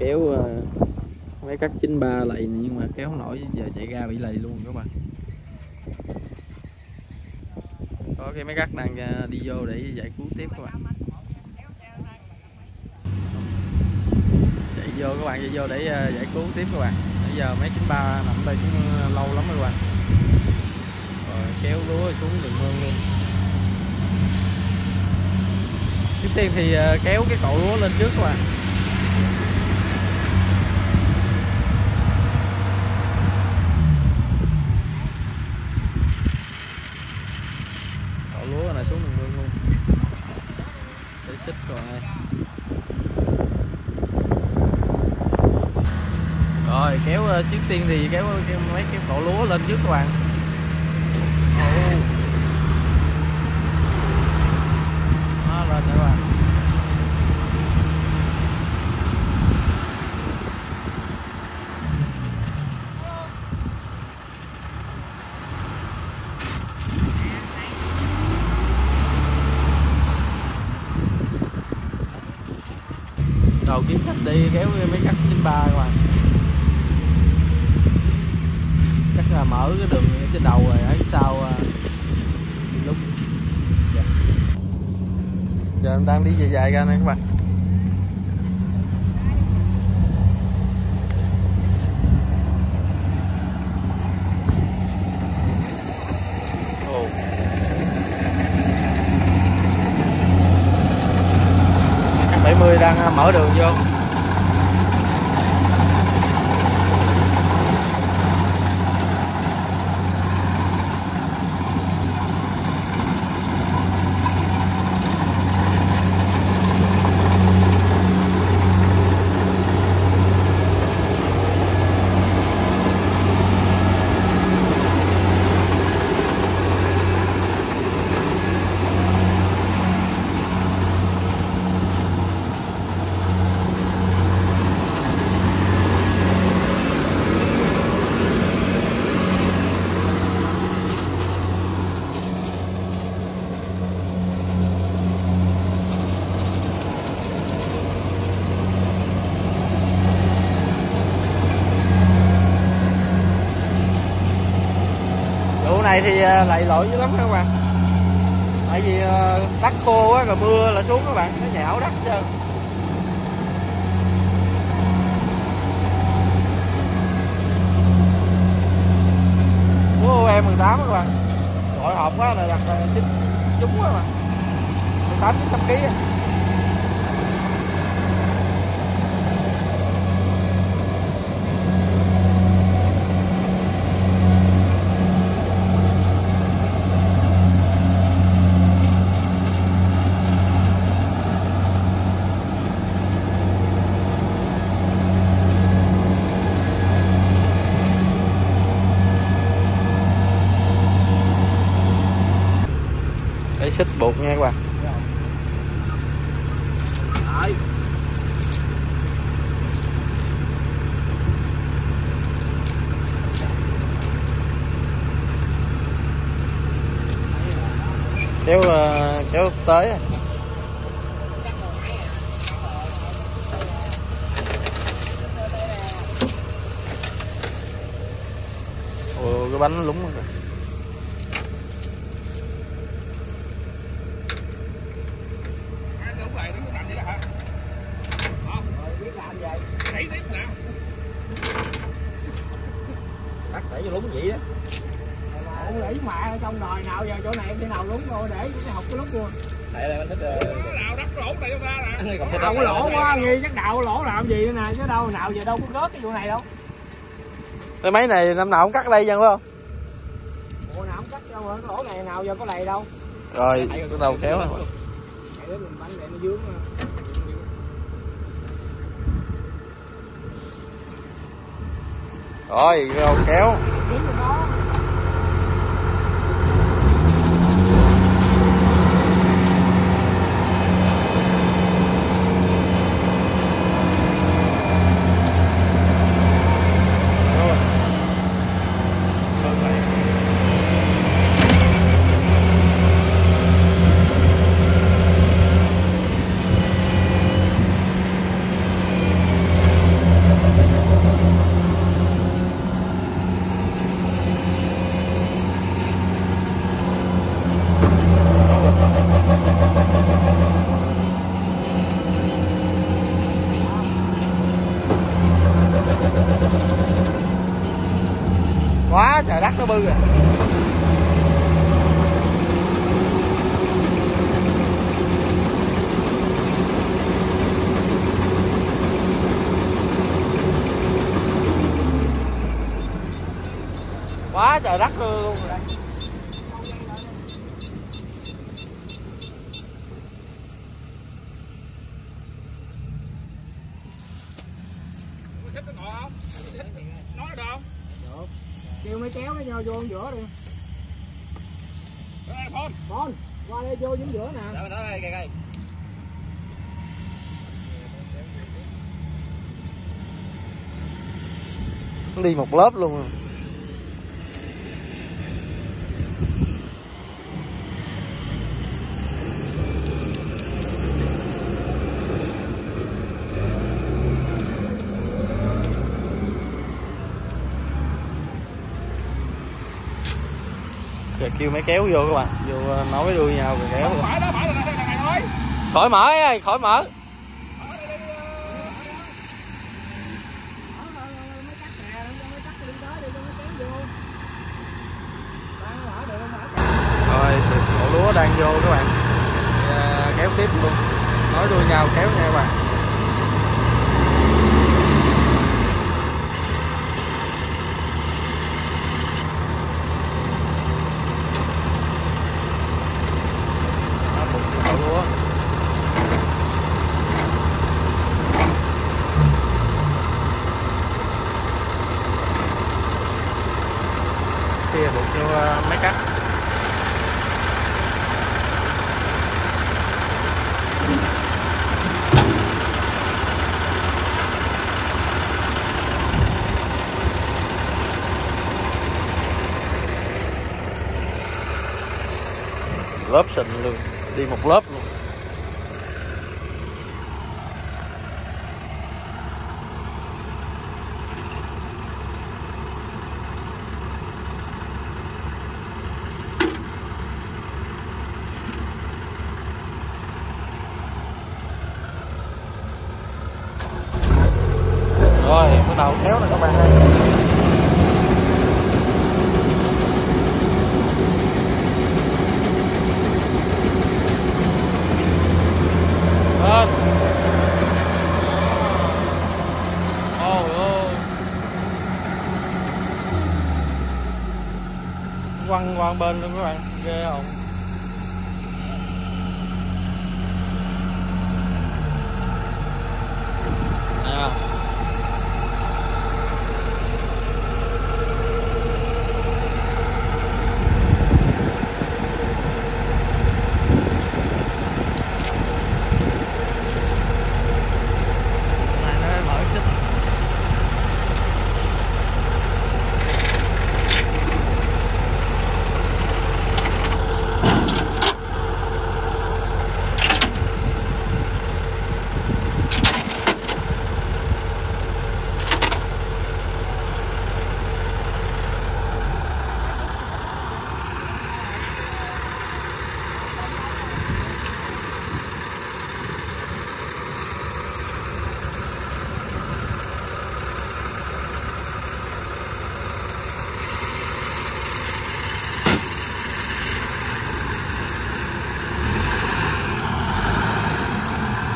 kéo máy cắt 93 lại nhưng mà kéo không nổi, giờ chạy ra bị lầy luôn các bạn. Có cái máy cắt đang đi vô để giải cứu tiếp các bạn. Chạy vô các bạn, chạy vô để giải cứu tiếp các bạn. Bây giờ máy 93 nằm đây cũng lâu lắm rồi các bạn. Rồi kéo lúa xuống đường mương luôn. Trước tiên thì kéo cái cậu lúa lên trước các bạn. Cậu lúa này xuống đường mương luôn. Để xích rồi. Rồi kéo trước tiên thì kéo mấy cái cậu lúa lên trước các bạn. Đó, lên các bạn. Đầu kiếm khách đi kéo mấy cắt 93 các bạn. Chắc là mở cái đường trên đầu rồi ở sau lúc giờ em đang đi dài dài ra nè các bạn. Chắc 70 đang mở đường vô. Này thì lầy lội dữ lắm các bạn, tại vì đất khô á, rồi mưa là xuống các bạn, nó nhão đất trơn. Lúa em18 các bạn, gọi hộp quá là đặt trúng quá mà, 18-900 kg. Xích buộc nha các bạn. Kéo tới. Ồ, cái bánh nó lúng rồi. Cắt để cho lúng vậy đó. Ủa để mà trong đòi nào giờ chỗ này khi nào lúng rồi để cái học cái lúc luôn. Đây là mình thích đào đất lỗ này cho ta nè. Đào có lỗ quá nghi chắc đào lỗ làm gì nữa nè chứ đâu nào giờ đâu có rớt cái vụ này đâu. Cái máy này năm nào cũng cắt đây dân phải không? Ủa nào cũng cắt đâu mà cái lỗ này nào giờ có lầy đâu. Rồi cái đầu kéo này. Để mình bánh để nó dướng. Rồi cái đầu kéo. trời đất nó bư rồi. Quá trời đất luôn rồi đây. Nói được không? Được. Kêu mấy kéo nó nhau vô giữa đi. Con, qua đây vô những giữa nè. Đó đây kìa. Nó đi một lớp luôn rồi. Giờ kêu máy kéo vô các bạn, vô nối đuôi nhau rồi kéo. Khỏi mở ơi, khỏi mở. Rồi, bộ lúa đang vô các bạn. Kéo tiếp luôn. Nối đuôi nhau kéo nha các bạn. Kia buộc vô máy cắt. Lớp sình luôn, đi một lớp luôn. Rồi, bắt đầu kéo nè các bạn ơi. Lên. Quăng qua bên luôn các bạn, ghê không? Nè.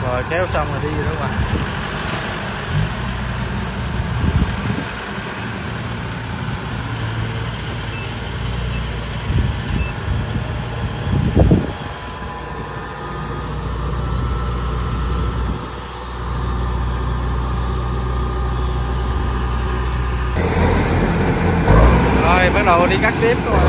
Rồi kéo xong rồi đi rồi các bạn. Rồi bắt đầu đi cắt tiếp các bạn.